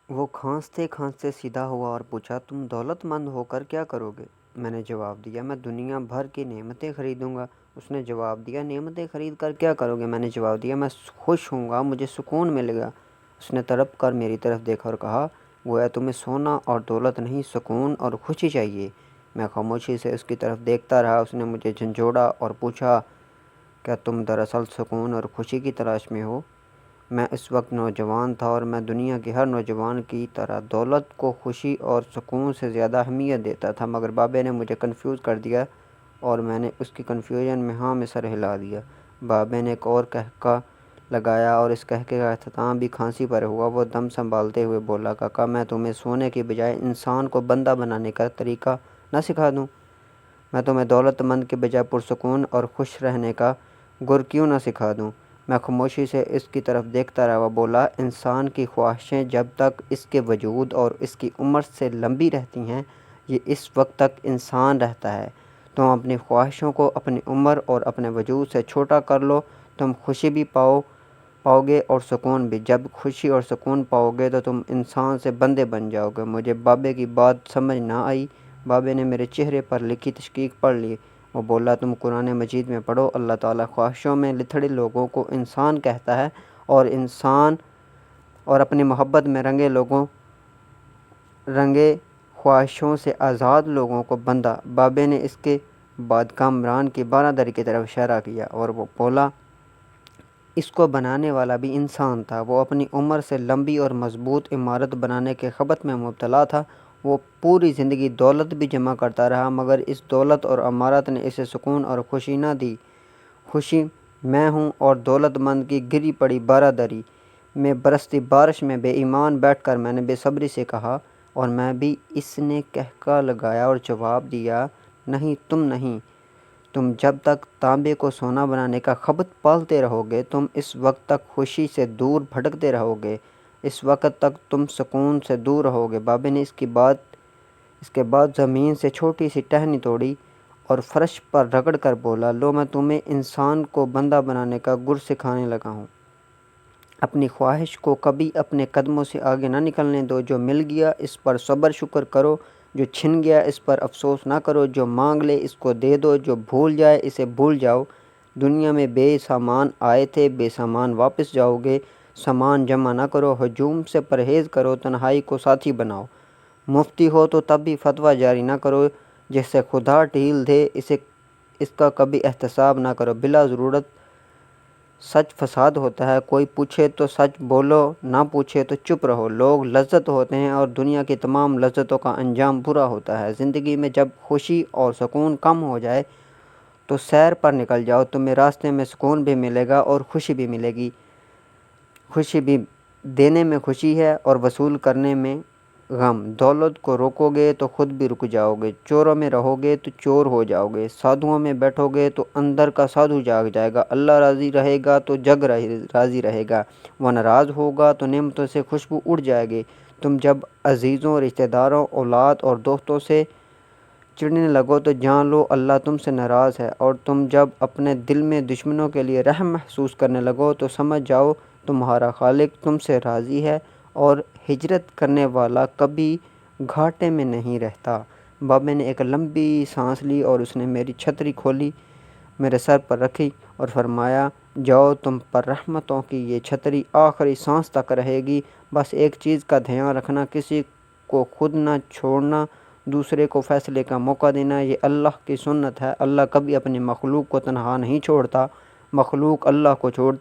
وہ کھانستے کھانستے سیدھا ہوا اور پوچھا، تم دولت مند ہو کر کیا کرو گے؟ میں نے جواب دیا، میں دنیا بھر کی نعمتیں خریدوں گا۔ اس نے جواب دیا، نعمتیں خرید کر کیا کرو گے؟ میں نے جواب دیا، میں خوش ہوں گا، مجھے سکون ملے گا۔ اس نے تڑپ کر میری طرف دیکھا اور کہا، گویا تمہیں سونا اور دولت نہیں، سکون اور خوشی چاہیے۔ میں خاموشی سے اس کی طرف دیکھتا رہا۔ اس نے مجھے جھنجھوڑا اور پوچھا، کیا تم دراصل سکون اور خوشی کی تلاش میں ہو؟ میں اس وقت نوجوان تھا اور میں دنیا کے ہر نوجوان کی طرح دولت کو خوشی اور سکون سے زیادہ اہمیت دیتا تھا، مگر بابے نے مجھے کنفیوز کر دیا اور میں نے اس کی کنفیوژن میں ہاں میں سر ہلا دیا۔ بابے نے ایک اور قہقہ لگایا اور اس قہقے کا اختتام بھی کھانسی پر ہوا۔ وہ دم سنبھالتے ہوئے بولا، کاکا، میں تمہیں سونے کی بجائے انسان کو بندہ بنانے کا طریقہ نہ سکھا دوں؟ میں تمہیں دولت مند کے بجائے پرسکون اور خوش رہنے کا گر کیوں نہ سکھا دوں؟ میں خاموشی سے اس کی طرف دیکھتا رہا۔ وہ بولا، انسان کی خواہشیں جب تک اس کے وجود اور اس کی عمر سے لمبی رہتی ہیں، یہ اس وقت تک انسان رہتا ہے۔ تم اپنی خواہشوں کو اپنی عمر اور اپنے وجود سے چھوٹا کر لو، تم خوشی بھی پاؤ گے اور سکون بھی۔ جب خوشی اور سکون پاؤ گے تو تم انسان سے بندے بن جاؤ گے۔ مجھے بابے کی بات سمجھ نہ آئی۔ بابے نے میرے چہرے پر لکھی تشکیک پڑھ لی۔ وہ بولا، تم قرآن مجید میں پڑھو، اللہ تعالیٰ خواہشوں میں لتھڑے لوگوں کو انسان کہتا ہے اور اپنی محبت میں رنگے خواہشوں سے آزاد لوگوں کو بندہ۔ بابے نے اس کے بعد کامران کی بارہ کی طرف اشارہ کیا اور وہ بولا، اس کو بنانے والا بھی انسان تھا۔ وہ اپنی عمر سے لمبی اور مضبوط عمارت بنانے کے خبط میں مبتلا تھا۔ وہ پوری زندگی دولت بھی جمع کرتا رہا، مگر اس دولت اور عمارت نے اسے سکون اور خوشی نہ دی۔ خوشی میں ہوں اور دولت مند کی گری پڑی بارہ دری میں برستی بارش میں بے ایمان بیٹھ کر میں نے بے صبری سے کہا، اور میں بھی۔ اس نے قہقہ لگایا اور جواب دیا، نہیں، تم نہیں۔ تم جب تک تانبے کو سونا بنانے کا خبط پالتے رہو گے، تم اس وقت تک خوشی سے دور بھٹکتے رہو گے، اس وقت تک تم سکون سے دور رہو گے۔ بابے نے اس کے بعد زمین سے چھوٹی سی ٹہنی توڑی اور فرش پر رگڑ کر بولا، لو، میں تمہیں انسان کو بندہ بنانے کا گر سکھانے لگا ہوں۔ اپنی خواہش کو کبھی اپنے قدموں سے آگے نہ نکلنے دو۔ جو مل گیا اس پر صبر شکر کرو، جو چھن گیا اس پر افسوس نہ کرو، جو مانگ لے اس کو دے دو، جو بھول جائے اسے بھول جاؤ۔ دنیا میں بے سامان آئے تھے، بے سامان واپس جاؤ گے۔ سامان جمع نہ کرو، ہجوم سے پرہیز کرو، تنہائی کو ساتھی بناؤ۔ مفتی ہو تو تب بھی فتویٰ جاری نہ کرو، جس سے خدا ڈھیل دے اس کا کبھی احتساب نہ کرو۔ بلا ضرورت سچ فساد ہوتا ہے، کوئی پوچھے تو سچ بولو، نہ پوچھے تو چپ رہو۔ لوگ لذت ہوتے ہیں اور دنیا کی تمام لذتوں کا انجام برا ہوتا ہے۔ زندگی میں جب خوشی اور سکون کم ہو جائے تو سیر پر نکل جاؤ، تمہیں راستے میں سکون بھی ملے گا اور خوشی بھی ملے گی۔ خوشی بھی دینے میں خوشی ہے اور وصول کرنے میں غم۔ دولت کو روکو گے تو خود بھی رک جاؤ گے، چوروں میں رہو گے تو چور ہو جاؤ گے، سادھوؤں میں بیٹھو گے تو اندر کا سادھو جاگ جائے گا۔ اللہ راضی رہے گا تو جگ راضی رہے گا، وہ ناراض ہوگا تو نعمتوں سے خوشبو اڑ جائے گی۔ تم جب عزیزوں، رشتہ داروں، اولاد اور دوستوں سے چڑھنے لگو تو جان لو اللہ تم سے ناراض ہے، اور تم جب اپنے دل میں دشمنوں کے لیے رحم محسوس کرنے لگو تو سمجھ جاؤ تمہارا خالق تم سے راضی ہے، اور ہجرت کرنے والا کبھی گھاٹے میں نہیں رہتا۔ بابے نے ایک لمبی سانس لی اور اس نے میری چھتری کھولی، میرے سر پر رکھی اور فرمایا، جاؤ، تم پر رحمتوں کی یہ چھتری آخری سانس تک رہے گی۔ بس ایک چیز کا دھیان رکھنا، کسی کو خود نہ چھوڑنا، دوسرے کو فیصلے کا موقع دینا، یہ اللہ کی سنت ہے۔ اللہ کبھی اپنی مخلوق کو تنہا نہیں چھوڑتا، مخلوق اللہ کو چھوڑتی